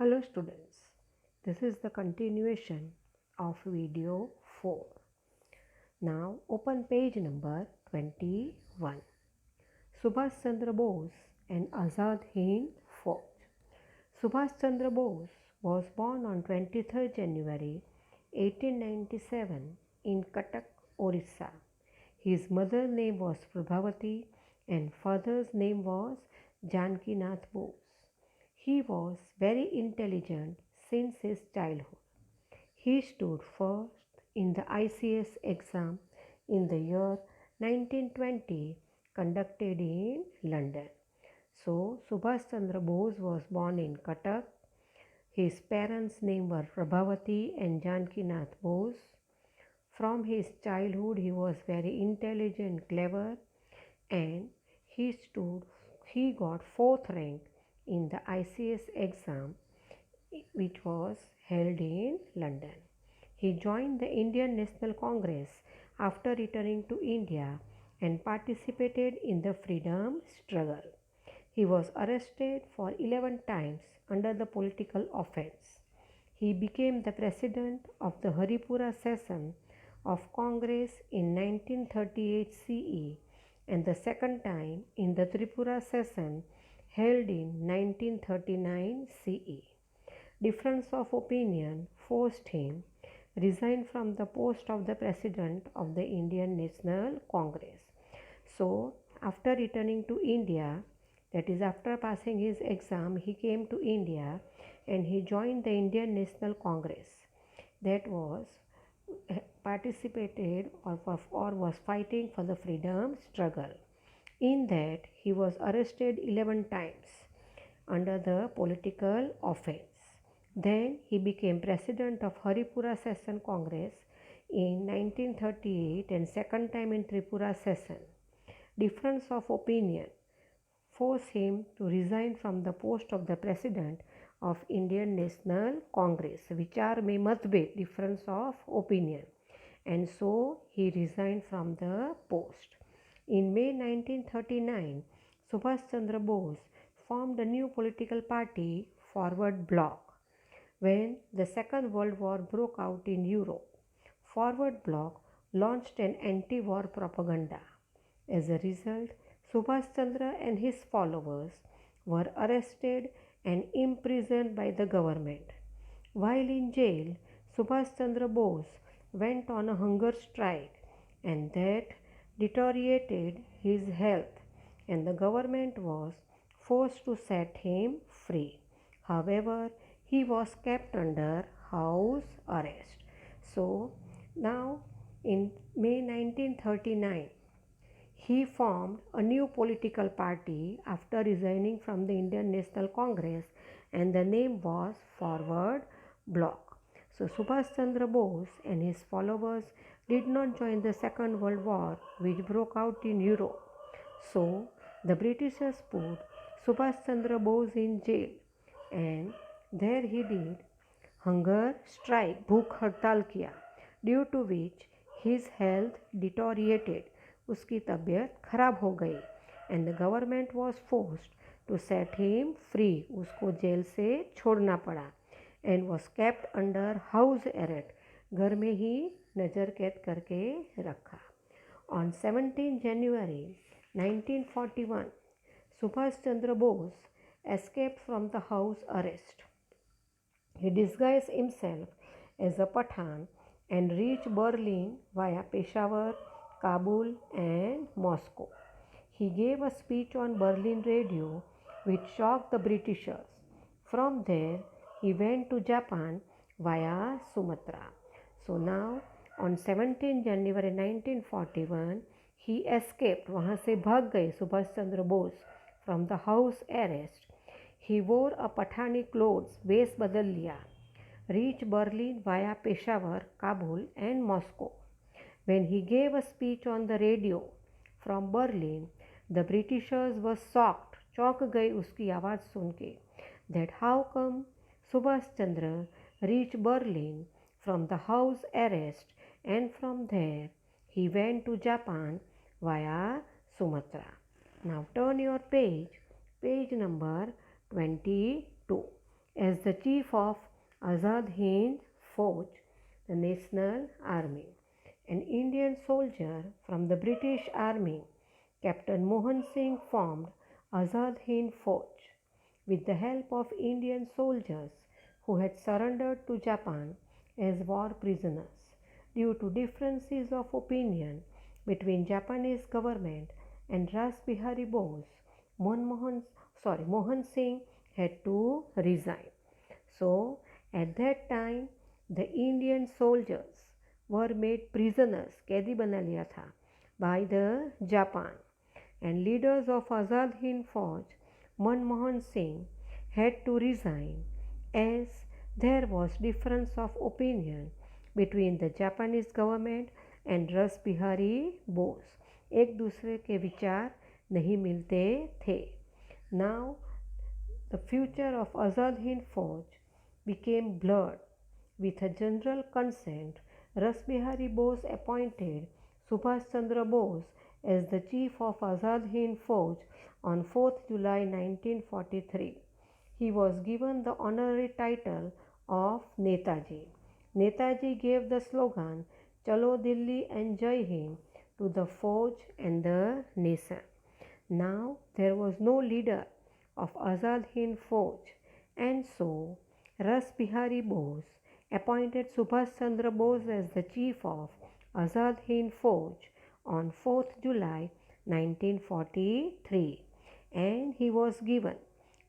Hello students, this is the continuation of video 4. Now open page number 21. Subhash Chandra Bose and Azad Hind Fauj. Subhash Chandra Bose was born on 23rd January 1897 in Cuttack, Orissa. His mother's name was Prabhavati and father's name was Janakinath Bose. He was very intelligent since his childhood. He stood first in the ICS exam in the year 1920 conducted in London. So, Subhash Chandra Bose was born in Cuttack. His parents' names were Prabhavati and Janakinath Bose. From his childhood, he was very intelligent, clever, and he got fourth rank in the ICS exam which was held in London. He joined the Indian National Congress after returning to India and participated in the freedom struggle. He was arrested for 11 times under the political offense. He became the president of the Haripura session of Congress in 1938 CE and the second time in the Tripura session held in 1939 CE. Difference of opinion forced him resign from the post of the president of the Indian National Congress. So, after returning to India, that is after passing his exam, he came to India and he joined the Indian National Congress that was participated or was fighting for the freedom struggle. In that, he was arrested 11 times under the political offense. Then he became president of Haripura Session Congress in 1938 and second time in Tripura Session. Difference of opinion forced him to resign from the post of the president of Indian National Congress. Vichar mein matbhed, difference of opinion. And so he resigned from the post. In May 1939, Subhash Chandra Bose formed a new political party, Forward Bloc. When the Second World War broke out in Europe, Forward Bloc launched an anti-war propaganda. As a result, Subhash Chandra and his followers were arrested and imprisoned by the government. While in jail, Subhash Chandra Bose went on a hunger strike and that deteriorated his health and the government was forced to set him free. However, he was kept under house arrest. So now in May 1939, he formed a new political party after resigning from the Indian National Congress and the name was Forward Bloc. So Subhash Chandra Bose and his followers did not join the Second World War which broke out in Europe. So the Britishers put Subhash Chandra Bose in jail and there he did hunger strike, भूख हड़ताल किया, due to which his health deteriorated. उसकी तबीयत खराब हो गई and the government was forced to set him free. उसको jail से छोड़ना पड़ा and was kept under house arrest. घर में ही नज़र कैद करके रखा. On 17 January 1941, Subhash Chandra Bose escaped from the house arrest. He disguised himself as a Pathan and reached Berlin via Peshawar, Kabul and Moscow. He gave a speech on Berlin radio which shocked the Britishers. From there, he went to Japan via Sumatra. So now, on 17 January 1941, he escaped. वहाँ से भाग गए Subhash Chandra Bose from the house arrest. He wore a Pathani clothes, वेश बदल लिया. Reached Berlin via Peshawar, Kabul and Moscow. When he gave a speech on the radio from Berlin, the Britishers were shocked. चौंक गए उसकी आवाज़ सुन के. That how come Subhash Chandra reached Berlin from the house arrest and from there he went to Japan via Sumatra. Now turn your page number 22. as the chief of Azad Hind Fauj, the National Army. An Indian soldier from the British Army, Captain Mohan Singh, formed Azad Hind Fauj with the help of Indian soldiers who had surrendered to Japan as war prisoners. Due to differences of opinion between Japanese government and Ras Bihari Bose, Mohan Singh had to resign. So, at that time, the Indian soldiers were made prisoners, कैदी बना लिया था, by the Japan. And leaders of Azad Hind Fauj, Manmohan Singh, had to resign as there was difference of opinion between the Japanese government and Ras Bihari Bose. एक दूसरे के विचार नहीं मिलते थे. Now, the future of Azad Hind Fauj became blurred. With a general consent, Ras Bihari Bose appointed Subhash Chandra Bose as the chief of Azad Hind Fauj on 4th July 1943. He was given the honorary title of Netaji. Netaji gave the slogan Chalo Dilli and Jai Hind to the Fauj and the nation. Now there was no leader of Azad Hind Fauj, and so Ras Bihari Bose appointed Subhash Chandra Bose as the chief of Azad Hind Fauj on 4th July 1943, and he was given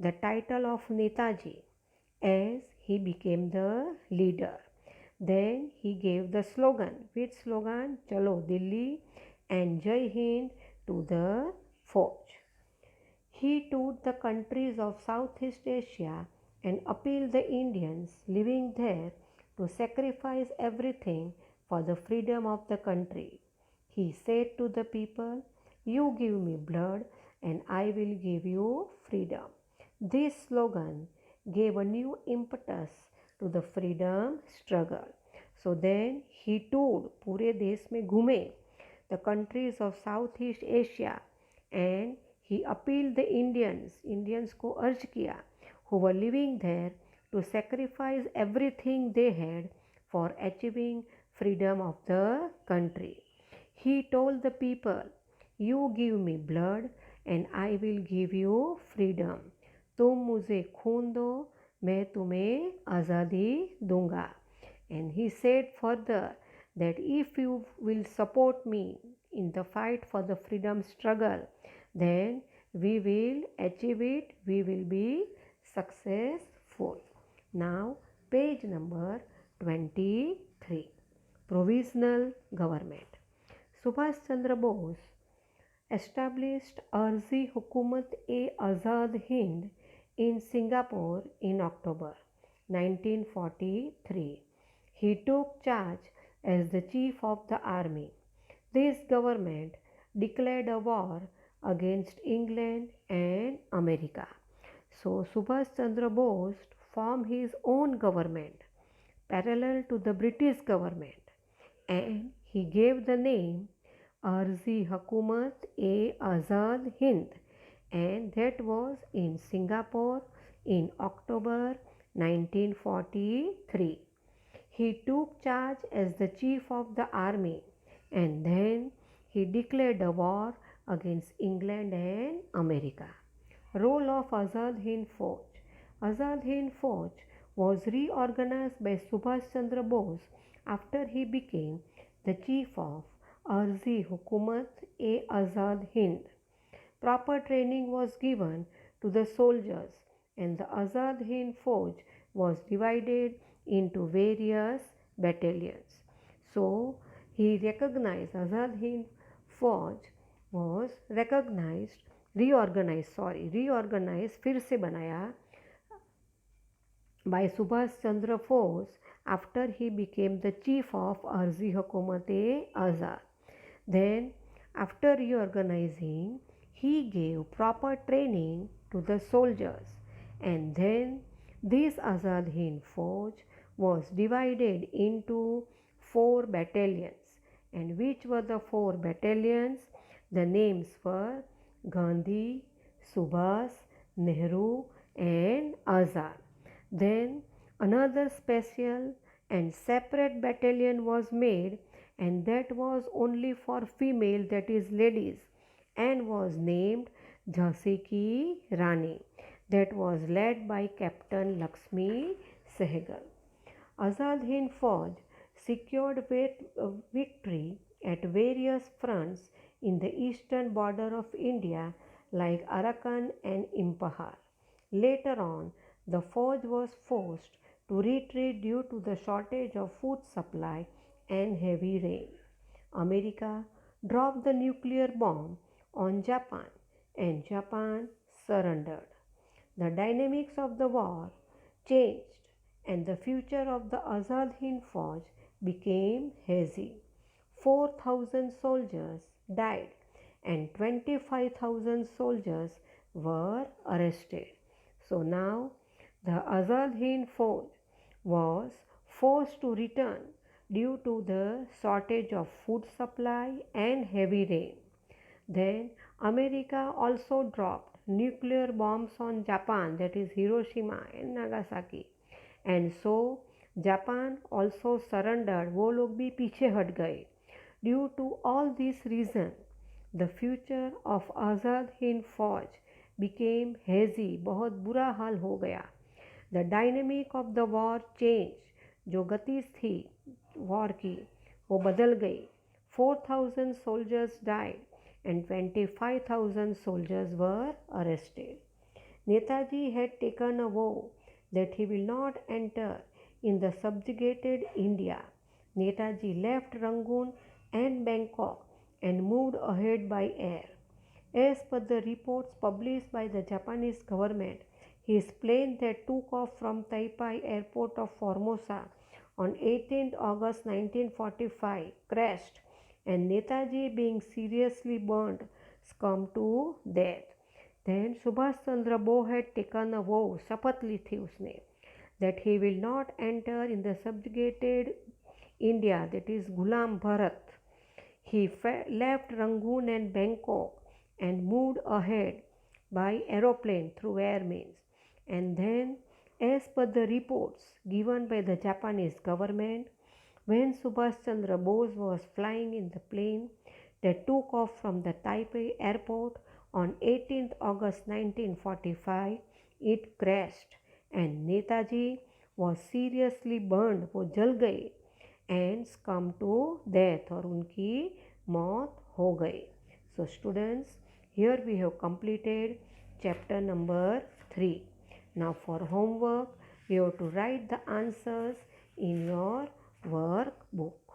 the title of Netaji as he became the leader. Then he gave the slogan, which slogan? Chalo Dilli and Jai Hind to the Fauj. He toured the countries of Southeast Asia and appealed the Indians living there to sacrifice everything for the freedom of the country. He said to the people, "You give me blood and I will give you freedom." This slogan gave a new impetus to the freedom struggle. So then he toured, पूरे देश में घूमे, the countries of Southeast Asia, and he appealed the Indians को अर्ज किया, who were living there, to sacrifice everything they had for achieving freedom of the country. He told the people, "You give me blood and I will give you freedom." तुम मुझे खून दो, मैं तुम्हें आज़ादी दूंगा. And he said further that if you will support me in the fight for the freedom struggle, then we will achieve it, we will be successful. Now, page number 23. Provisional Government. Subhash Chandra Bose established Arzi Hukumat-e-Azad Hind in Singapore in October 1943. He took charge as the chief of the army. This government declared a war against England and America. So Subhash Chandra Bose formed his own government parallel to the British government, and he gave the name Arzi Hukumat-e-Azad Hind, and that was in Singapore in October 1943. He took charge as the chief of the army, and then he declared a war against England and America. Role of Azad Hind Fauj. Azad Hind Fauj was reorganized by Subhash Chandra Bose after he became the chief of Arzi Hukumat-e-Azad Hind. Proper training was given to the soldiers, and the Azad Hind Fauj was divided into various battalions. So he recognized Azad Hind Fauj was reorganized फिर से बनाया by Subhash Chandra Bose after he became the chief of Arzi Hukumat-e-Azad. Then after reorganizing, he gave proper training to the soldiers, and then this Azad Hind Fauj was divided into 4 battalions. And which were the 4 battalions? The names were Gandhi, Subhas, Nehru and Azad. Then another special and separate battalion was made, and that was only for female, that is ladies, and was named Jhansi Ki Rani, that was led by Captain Lakshmi Sehgal. Azad Hind Fauj secured victory at various fronts in the eastern border of India like Arakan and Impahar. Later on, the Fauj was forced to retreat due to the shortage of food supply and heavy rain. America dropped the nuclear bomb on Japan and Japan surrendered. The dynamics of the war changed and the future of the Azad Hind Fauj became hazy. 4,000 soldiers died and 25,000 soldiers were arrested. So now the Azad Hind Fauj was forced to return due to the shortage of food supply and heavy rain. Then America also dropped nuclear bombs on Japan, that is Hiroshima and Nagasaki. And so Japan also surrendered, वो लोग भी पीछे हट गए. Due to all these reasons, the future of Azad Hind Fauj became hazy, बहुत बुरा हाल हो गया. The dynamic of the war changed, जो गति थी वॉर की वो बदल गई. 4,000 soldiers died and 25,000 soldiers were arrested. Netaji had taken a vow that he will not enter in the subjugated India. Netaji left Rangoon and Bangkok and moved ahead by air. As per the reports published by the Japanese government, his plane that took off from Taipei airport of Formosa on 18th August 1945 crashed, and Netaji, being seriously burned, succumbed to death. Then Subhash Chandra Bose had taken a vow, शपथ ली थी उसने, that he will not enter in the subjugated India, that is Ghulam Bharat. He left Rangoon and Bangkok and moved ahead by aeroplane through air means. And then, as per the reports given by the Japanese government, when Subhash Chandra Bose was flying in the plane that took off from the Taipei airport on 18th August 1945, it crashed and Netaji was seriously burned, वो जल गए, and succumbed to death, और उनकी मौत हो गई. So students, here we have completed chapter number 3. Now for homework, you have to write the answers in your workbook.